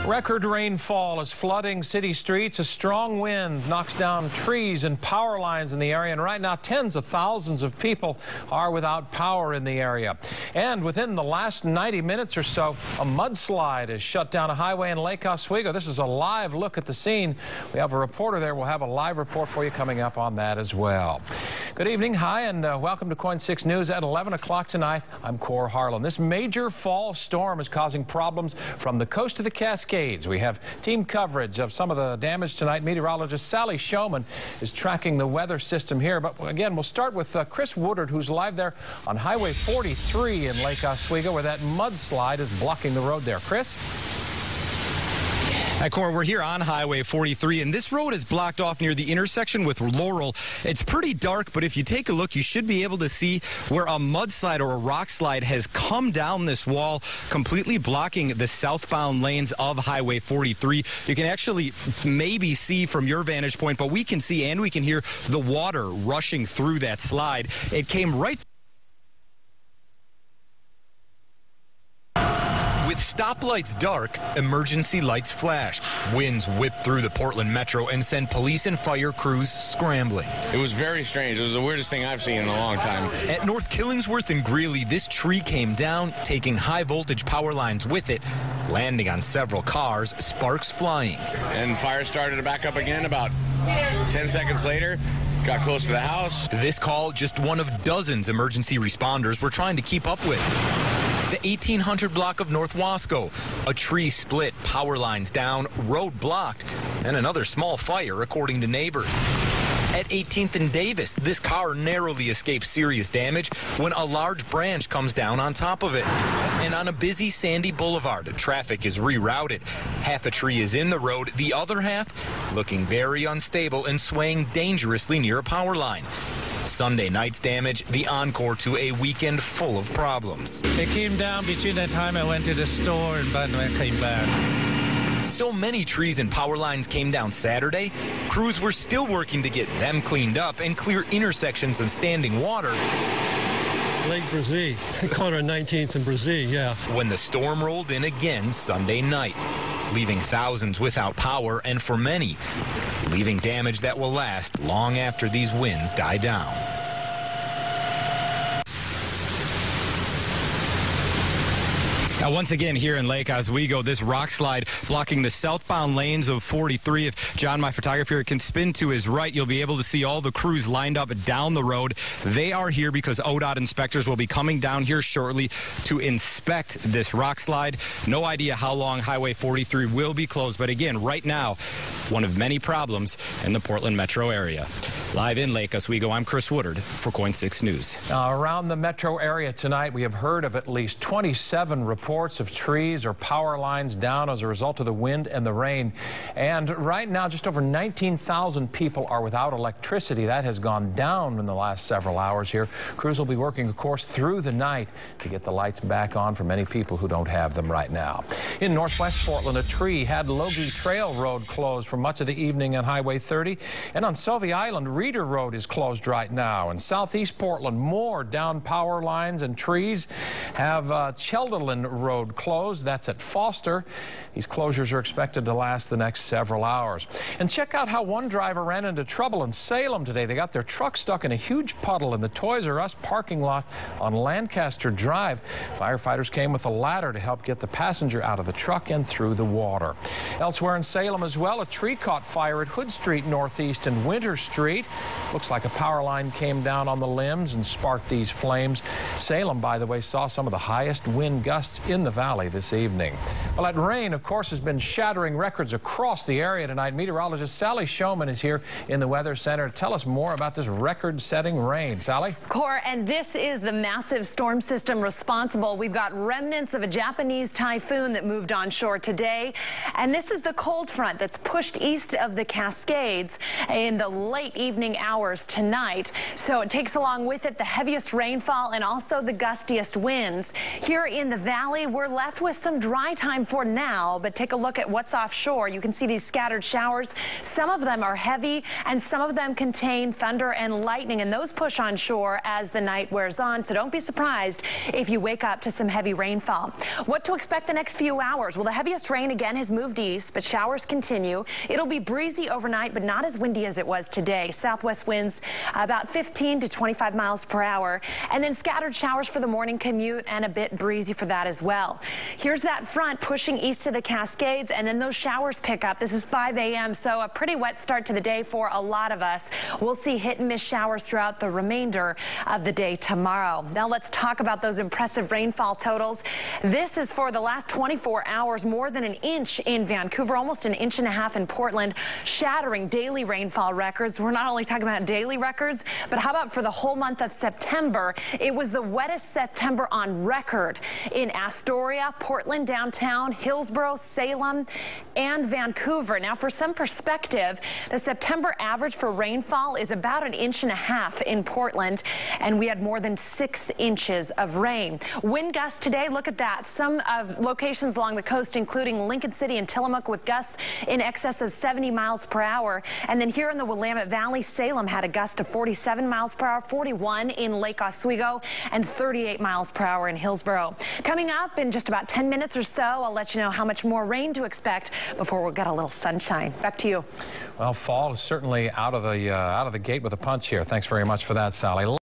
Record rainfall is flooding city streets. A strong wind knocks down trees and power lines in the area. And right now, tens of thousands of people are without power in the area. And within the last 90 minutes or so, a mudslide has shut down a highway in Lake Oswego. This is a live look at the scene. We have a reporter there. We'll have a live report for you coming up on that as well. Good evening. Hi, and welcome to KOIN 6 News at 11 o'clock tonight. I'm Cor Harlan. This major fall storm is causing problems from the coast to the Cascades. We have team coverage of some of the damage tonight. Meteorologist Sally Showman is tracking the weather system here. But again, we'll start with Chris Woodard, who's live there on Highway 43 in Lake Oswego, where that mudslide is blocking the road there. Chris? Hi, Cor. We're here on Highway 43, and this road is blocked off near the intersection with Laurel. It's pretty dark, but if you take a look, you should be able to see where a mudslide or a rock slide has come down this wall, completely blocking the southbound lanes of Highway 43. You can actually maybe see from your vantage point, but we can see and we can hear the water rushing through that slide. It came right with stoplights dark, emergency lights flash. Winds whip through the Portland Metro and send police and fire crews scrambling. It was very strange. It was the weirdest thing I've seen in a long time. At North Killingsworth and Greeley, this tree came down, taking high voltage power lines with it, landing on several cars, sparks flying. And fire started to back up again about 10 seconds later. Got close to the house. This call, just one of dozens emergency responders were trying to keep up with. The 1800 block of North Wasco. A tree split, power lines down, road blocked, and another small fire, according to neighbors. At 18th and Davis, this car narrowly escapes serious damage when a large branch comes down on top of it. And on a busy sandy boulevard, traffic is rerouted. Half a tree is in the road, the other half looking very unstable and swaying dangerously near a power line. Sunday night's damage, the encore to a weekend full of problems. It came down between the time I went to the store and when I came back. So many trees and power lines came down Saturday, crews were still working to get them cleaned up and clear intersections and standing water. Lake Brazil, corner 19th and Brazil, yeah. When the storm rolled in again Sunday night, leaving thousands without power and for many, leaving damage that will last long after these winds die down. Now, once again, here in Lake Oswego, this rock slide blocking the southbound lanes of 43. If John, my photographer here, can spin to his right, you'll be able to see all the crews lined up down the road. They are here because ODOT inspectors will be coming down here shortly to inspect this rock slide. No idea how long Highway 43 will be closed, but again, right now, one of many problems in the Portland metro area. Live in Lake Oswego, I'm Chris Woodard for KOIN 6 News. Around the metro area tonight, we have heard of at least 27 reports of trees or power lines down as a result of the wind and the rain. And right now, just over 19,000 people are without electricity. That has gone down in the last several hours here. Crews will be working, of course, through the night to get the lights back on for many people who don't have them right now. In northwest Portland, a tree had Logie Trail Road closed for much of the evening on Highway 30. And on Sylvia Island, Reeder Road is closed right now. In southeast Portland, more down power lines and trees have Chelderland Road closed. That's at Foster. These closures are expected to last the next several hours. And check out how one driver ran into trouble in Salem today. They got their truck stuck in a huge puddle in the Toys R Us parking lot on Lancaster Drive. Firefighters came with a ladder to help get the passenger out of the truck and through the water. Elsewhere in Salem as well, a tree caught fire at Hood Street Northeast and Winter Street. Looks like a power line came down on the limbs and sparked these flames. Salem, by the way, saw some of the highest wind gusts in the valley this evening. Well, that rain, of course, has been shattering records across the area tonight. Meteorologist Sally Showman is here in the Weather Center to tell us more about this record-setting rain. Sally? Cor, and this is the massive storm system responsible. We've got remnants of a Japanese typhoon that moved onshore today, and this is the cold front that's pushed east of the Cascades in the late evening. evening hours tonight. So it takes along with it the heaviest rainfall and also the gustiest winds. Here in the valley, we're left with some dry time for now, but take a look at what's offshore. You can see these scattered showers. Some of them are heavy and some of them contain thunder and lightning, and those push on shore as the night wears on. So don't be surprised if you wake up to some heavy rainfall. What to expect the next few hours? Well, the heaviest rain again has moved east, but showers continue. It'll be breezy overnight, but not as windy as it was today. Southwest winds about 15 to 25 miles per hour, and then scattered showers for the morning commute and a bit breezy for that as well. Here's that front pushing east to the Cascades, and then those showers pick up. This is 5 a.m., so a pretty wet start to the day for a lot of us. We'll see hit and miss showers throughout the remainder of the day tomorrow. Now let's talk about those impressive rainfall totals. This is for the last 24 hours, more than an inch in Vancouver, almost an inch and a half in Portland, shattering daily rainfall records. We're not only talking about daily records, but how about for the whole month of September? It was the wettest September on record in Astoria, Portland downtown, Hillsborough, Salem, and Vancouver. Now, for some perspective, the September average for rainfall is about an inch and a half in Portland, and we had more than 6 inches of rain. Wind gusts today, look at that. Some of locations along the coast, including Lincoln City and Tillamook, with gusts in excess of 70 miles per hour. And then here in the Willamette Valley, Salem had a gust of 47 miles per hour, 41 in Lake Oswego, and 38 miles per hour in Hillsborough. Coming up in just about 10 minutes or so, I'll let you know how much more rain to expect before we'll get a little sunshine. Back to you. Well, fall is certainly out of the gate with a punch here. Thanks very much for that, Sally.